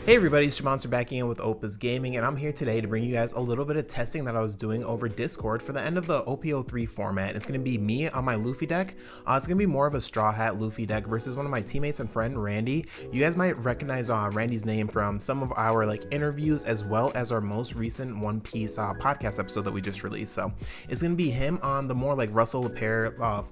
Hey everybody, it's Monster back again with Opus Gaming, and I'm here today to bring you guys a little bit of testing that I was doing over Discord for the end of the OP03 format. It's going to be me on my Luffy deck. It's going to be more of a Straw Hat Luffy deck versus one of my teammates and friend, Randy. You guys might recognize Randy's name from some of our interviews as well as our most recent One Piece podcast episode that we just released. So it's going to be him on the more Russell LePere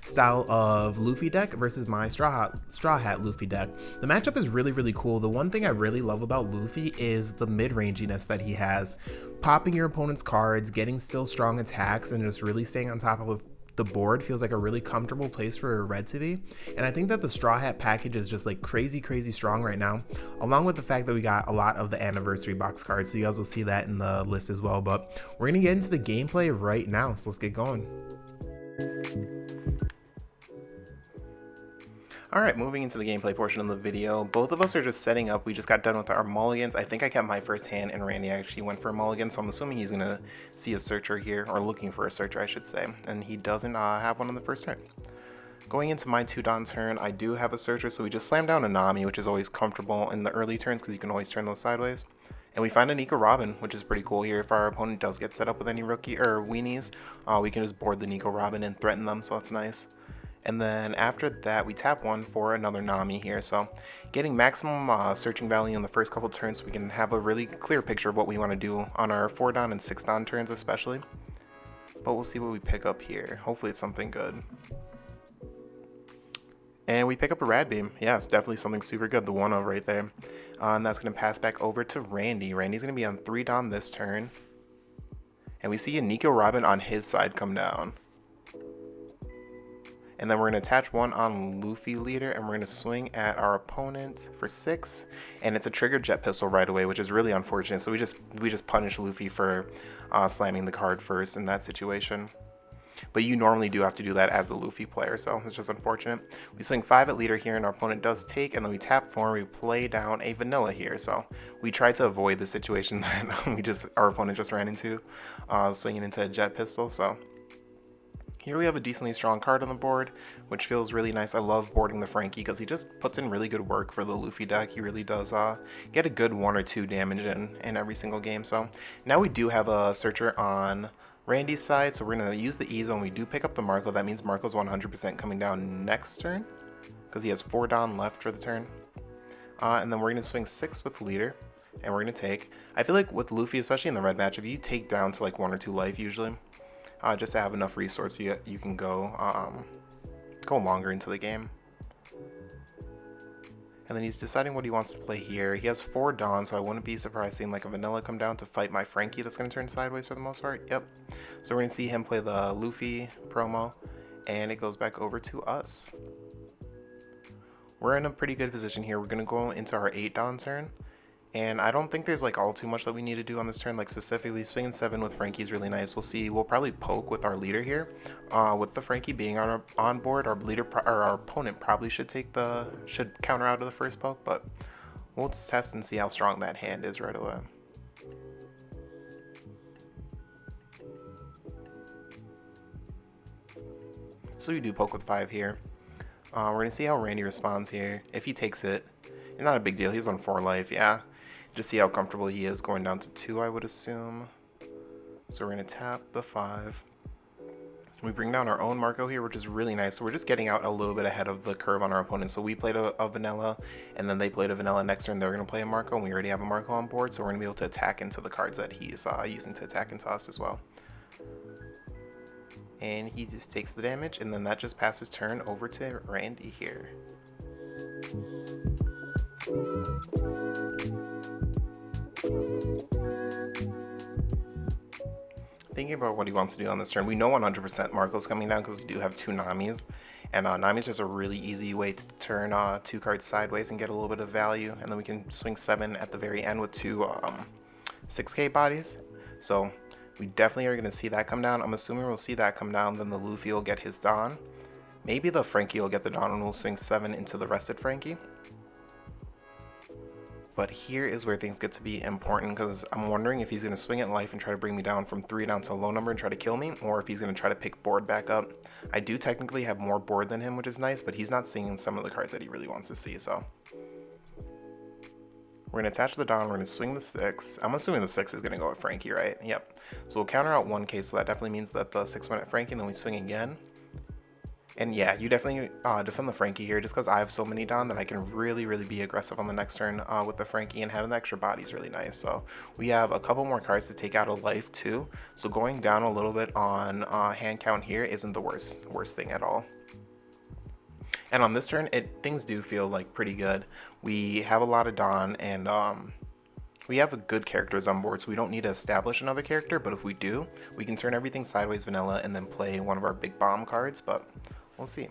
style of Luffy deck versus my Straw Hat Luffy deck. The matchup is really cool. The one thing I really love about Luffy is the mid-ranginess that he has. Popping your opponent's cards, getting still strong attacks, and just really staying on top of the board feels like a really comfortable place for a red to be. And I think that the Straw Hat package is just crazy strong right now, along with the fact that we got a lot of the anniversary box cards, so you guys will see that in the list as well. But we're gonna get into the gameplay right now, so let's get going. Alright, moving into the gameplay portion of the video, both of us are just setting up. We just got done with our mulligans. I think I kept my first hand, and Randy actually went for a mulligan, so I'm assuming he's going to see a searcher here, or looking for a searcher I should say, and he doesn't have one on the first turn. Going into my 2-Don turn, I do have a searcher, so we just slam down a Nami, which is always comfortable in the early turns because you can always turn those sideways. And we find a Nico Robin, which is pretty cool here. If our opponent does get set up with any rookie or weenies, we can just board the Nico Robin and threaten them, so that's nice. And then after that, we tap one for another Nami here. So getting maximum searching value in the first couple turns so we can have a really clear picture of what we want to do on our 4-Don and 6-Don turns especially. But we'll see what we pick up here. Hopefully it's something good. And we pick up a Rad Beam. Yeah, it's definitely something super good. The 1-0 right there. And that's going to pass back over to Randy. Randy's going to be on 3-Don this turn. And we see a Nico Robin on his side come down. And then we're going to attach one on Luffy leader, and we're going to swing at our opponent for 6. And it's a triggered jet pistol right away, which is really unfortunate. So we just punish Luffy for slamming the card first in that situation. But you normally do have to do that as a Luffy player, so it's just unfortunate. We swing 5 at leader here, and our opponent does take, and then we tap 4, and we play down a vanilla here. So we try to avoid the situation that our opponent just ran into, swinging into a jet pistol. So here we have a decently strong card on the board, which feels really nice. I love boarding the Frankie because he just puts in really good work for the Luffy deck. He really does get a good 1 or 2 damage in every single game. So now we do have a searcher on Randy's side, so we're going to use the E-Zone. We do pick up the Marco. That means Marco's 100% coming down next turn because he has 4 Don left for the turn. And then we're going to swing 6 with the leader, and we're going to take. I feel like with Luffy, especially in the red matchup, you take down to 1 or 2 life usually. Just to have enough resource you can go longer into the game. And then he's deciding what he wants to play here. He has 4 Don, so I wouldn't be surprised seeing a vanilla come down to fight my Frankie that's going to turn sideways for the most part. Yep. So we're going to see him play the Luffy promo, and it goes back over to us. We're in a pretty good position here. We're going to go into our 8-Don turn. And I don't think there's all too much that we need to do on this turn. Specifically, swinging 7 with Frankie is really nice. We'll see. We'll probably poke with our leader here. With the Frankie being on board, our opponent probably should counter out of the first poke. But we'll just test and see how strong that hand is right away. So we do poke with 5 here. We're gonna see how Randy responds here. If he takes it, not a big deal. He's on 4 life. Yeah. Just see how comfortable he is going down to 2, I would assume. So we're going to tap the 5. We bring down our own Marco here, which is really nice. So we're just getting out a little bit ahead of the curve on our opponent. So we played a vanilla, and then they played a vanilla. Next turn, they're going to play a Marco, and we already have a Marco on board. So we're going to be able to attack into the cards that he's using to attack into us as well. And he just takes the damage, and then that just passes turn over to Randy here. Thinking about what he wants to do on this turn, we know 100% Marco's coming down because we do have 2 Namis, and Nami's just a really easy way to turn 2 cards sideways and get a little bit of value, and then we can swing 7 at the very end with 2 6k bodies. So we definitely are going to see that come down. I'm assuming we'll see that come down, then the Luffy will get his Don. Maybe the Frankie will get the Don, and we'll swing 7 into the rested Frankie. But here is where things get to be important, because I'm wondering if he's going to swing at life and try to bring me down from 3 down to a low number and try to kill me, or if he's going to try to pick board back up. I do technically have more board than him, which is nice, but he's not seeing some of the cards that he really wants to see, so We're going to attach the Don. We're going to swing the 6. I'm assuming the 6 is going to go at Frankie, right? Yep. So we'll counter out 1k, so that definitely means that the 6 went at Frankie, and then we swing again. And yeah, you definitely defend the Frankie here, just because I have so many Don that I can really be aggressive on the next turn with the Frankie, and having the extra body is really nice. So we have a couple more cards to take out of life too. So going down a little bit on hand count here isn't the worst thing at all. And on this turn, things do feel like pretty good. We have a lot of Don, and we have a good characters on board, so we don't need to establish another character, but if we do, we can turn everything sideways vanilla and then play one of our big bomb cards, but we'll see.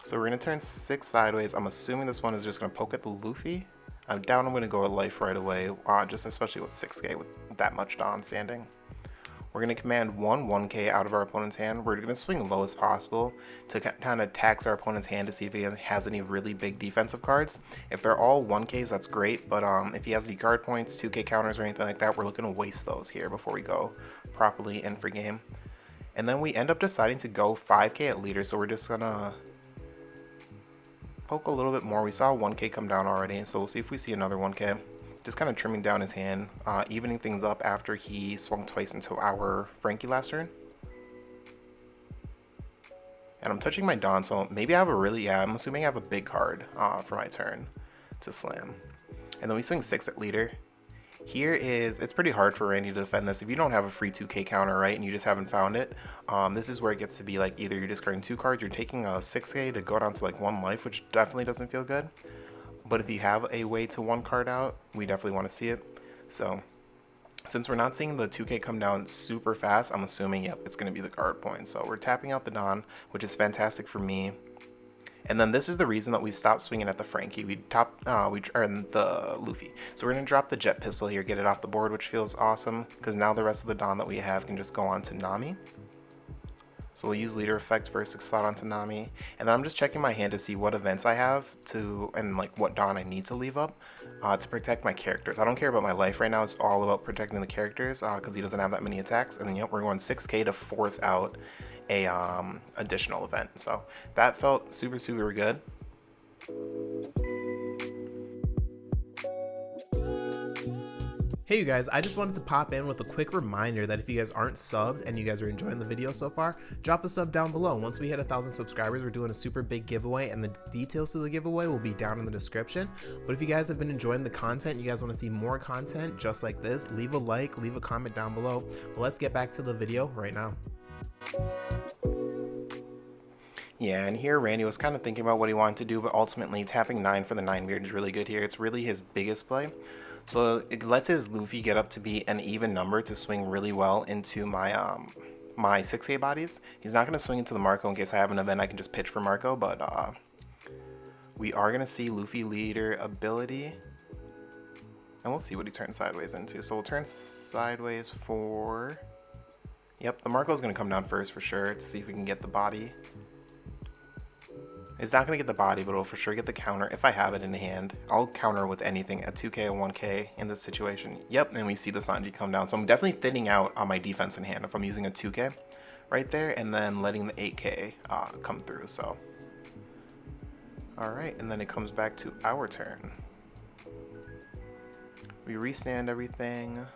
So we're going to turn 6 sideways. I'm assuming this one is just going to poke at the Luffy. I'm going to go with life right away, just especially with 6k with that much Don standing. We're going to command 1k out of our opponent's hand. We're going to swing low as possible to kind of tax our opponent's hand to see if he has any really big defensive cards. If they're all 1ks, that's great, but if he has any guard points, 2k counters, or anything like that, we're looking to waste those here before we go properly in for game. And then we end up deciding to go 5k at leader, so we're just going to poke a little bit more. We saw 1k come down already, so we'll see if we see another 1k. Just kind of trimming down his hand, evening things up after he swung twice into our Frankie last turn. And I'm touching my Don, so maybe I have I'm assuming I have a big card for my turn to slam. And then we swing 6 at leader. It's pretty hard for Randy to defend this. If you don't have a free 2k counter, right, and you just haven't found it, this is where it gets to be like either you're discarding 2 cards, you're taking a 6k to go down to like 1 life, which definitely doesn't feel good. But if you have a way to 1 card out, we definitely want to see it. So since we're not seeing the 2k come down super fast, I'm assuming, yep, it's going to be the guard point. So we're tapping out the Don, which is fantastic for me. And then this is the reason that we stopped swinging at the Frankie. We earned the Luffy. So we're going to drop the jet pistol here, get it off the board, which feels awesome, because now the rest of the Don that we have can just go on to Nami. So we'll use leader effect for a 6 slot onto Nami. And then I'm just checking my hand to see what events I have and like what Don I need to leave up to protect my characters. I don't care about my life right now. It's all about protecting the characters because he doesn't have that many attacks. And then yep, we're going 6k to force out a additional event. So that felt super good. Hey you guys, I just wanted to pop in with a quick reminder that if you guys aren't subbed and you guys are enjoying the video so far, drop a sub down below. Once we hit 1,000 subscribers, we're doing a super big giveaway, and the details to the giveaway will be down in the description. But if you guys have been enjoying the content, you guys want to see more content just like this, leave a like, leave a comment down below. But let's get back to the video right now. Yeah, and here Randy was kind of thinking about what he wanted to do, but ultimately tapping 9 for the 9 beard is really good here. It's really his biggest play. So it lets his Luffy get up to be an even number to swing really well into my my 6k bodies. He's not going to swing into the Marco in case I have an event I can just pitch for Marco, but we are going to see Luffy leader ability. And we'll see what he turns sideways into. So we'll turn sideways for... Yep, the Marco is going to come down first for sure to see if we can get the body. It's not going to get the body, but it'll for sure get the counter if I have it in hand. I'll counter with anything, a 2k, a 1k in this situation. Yep, and we see the Sanji come down. So I'm definitely thinning out on my defense in hand if I'm using a 2k right there, and then letting the 8k come through. So, all right, and then it comes back to our turn. We restand everything.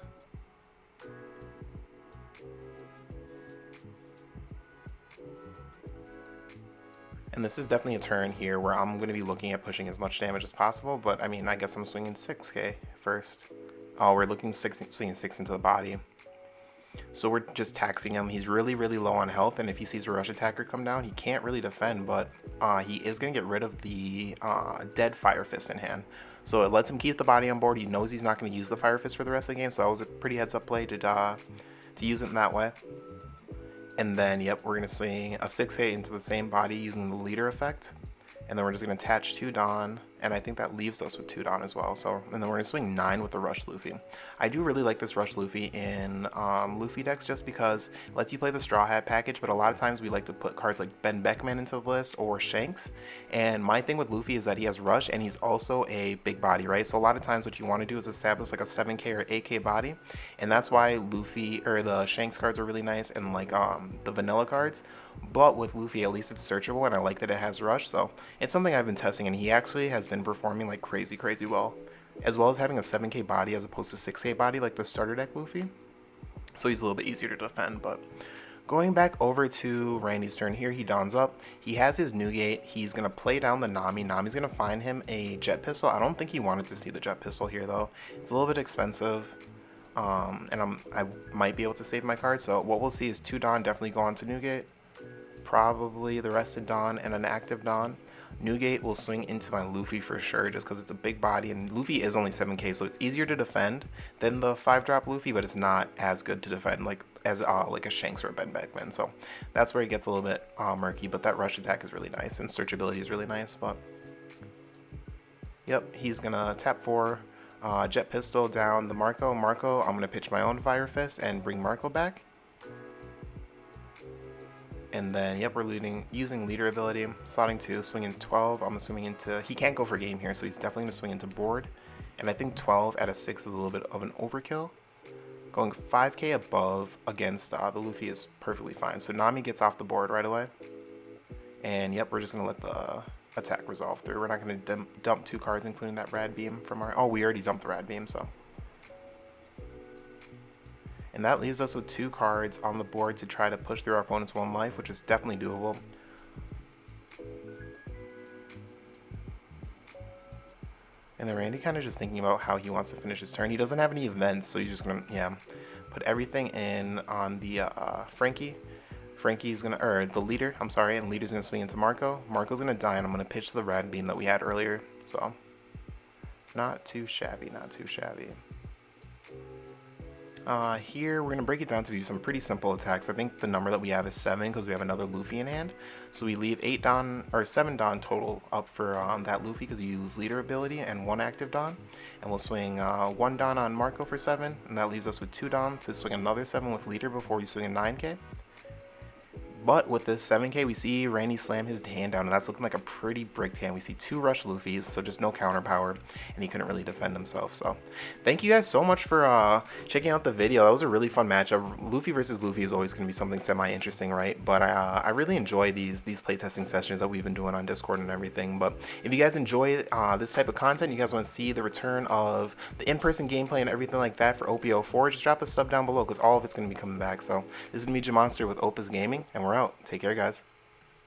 And this is definitely a turn here where I'm going to be looking at pushing as much damage as possible, but I mean, I guess I'm swinging 6k first. Oh, we're looking swinging 6 into the body. So we're just taxing him. He's really low on health, and if he sees a rush attacker come down, he can't really defend, but he is going to get rid of the dead Fire Fist in hand. So it lets him keep the body on board. He knows he's not going to use the Fire Fist for the rest of the game, so that was a pretty heads up play to use it in that way. And then, yep, we're going to swing a 6k into the same body using the leader effect. And then we're just going to attach 2 Don, and I think that leaves us with 2 Don as well. So, and then we're going to swing 9 with the Rush Luffy. I do really like this Rush Luffy in Luffy decks just because it lets you play the Straw Hat package, but a lot of times we like to put cards like Ben Beckman into the list or Shanks. And my thing with Luffy is that he has Rush and he's also a big body, right? So a lot of times what you want to do is establish like a 7k or 8k body, and that's why Luffy or the Shanks cards are really nice and like the vanilla cards. But with Luffy, at least it's searchable, and I like that it has rush, so it's something I've been testing, and he actually has been performing like crazy, crazy well. As well as having a 7k body as opposed to 6k body like the starter deck Luffy. So he's a little bit easier to defend, but going back over to Randy's turn here, he dons up. He has his Newgate. He's going to play down the Nami. Nami's going to find him a jet pistol. I don't think he wanted to see the jet pistol here, though. It's a little bit expensive, and I might be able to save my card. So what we'll see is 2 Don definitely go on to Newgate. Probably the rested Don and an active Don. Newgate will swing into my Luffy for sure, just because it's a big body, and Luffy is only 7k, so it's easier to defend than the 5-drop Luffy, but it's not as good to defend like as like a Shanks or a Ben Beckman. So that's where it gets a little bit murky, but that rush attack is really nice, and searchability is really nice. But yep, he's gonna tap 4, jet pistol down the Marco. I'm gonna pitch my own Fire Fist and bring Marco back. And then, yep, we're using leader ability, slotting 2, swinging 12. I'm assuming into, he can't go for game here, so he's definitely gonna swing into board. And I think 12 at a 6 is a little bit of an overkill. Going 5k above against the Luffy is perfectly fine. So Nami gets off the board right away. And yep, we're just gonna let the attack resolve through. We're not gonna dump 2 cards, including that Rad Beam from our, oh, we already dumped the Rad Beam, so. And that leaves us with 2 cards on the board to try to push through our opponent's 1 life, which is definitely doable. And then Randy kind of just thinking about how he wants to finish his turn. He doesn't have any events, so he's just gonna, yeah, put everything in on the Frankie. Frankie's gonna, or the leader, I'm sorry, and leader's gonna swing into Marco. Marco's gonna die, and I'm gonna pitch the Rad Beam that we had earlier. So, not too shabby, not too shabby. Here we're gonna break it down to be some pretty simple attacks. I think the number that we have is 7 because we have another Luffy in hand. So we leave 8 Don or 7 Don total up for that Luffy because you use leader ability and 1 active Don. And we'll swing 1 Don on Marco for 7, and that leaves us with 2 Don to swing another 7 with leader before we swing a 9k. But with this 7k, we see Randy slam his hand down, and that's looking like a pretty bricked hand. We see 2 rush Luffys, so just no counter power, and he couldn't really defend himself. So thank you guys so much for checking out the video. That was a really fun matchup. Luffy versus Luffy is always going to be something semi-interesting, right? But I really enjoy these playtesting sessions that we've been doing on Discord and everything. But if you guys enjoy this type of content, you guys want to see the return of the in-person gameplay and everything like that for OP04, just drop a sub down below because all of it's going to be coming back. So this is me, Jamonster, with Opus Gaming, and we're out. Take care, guys.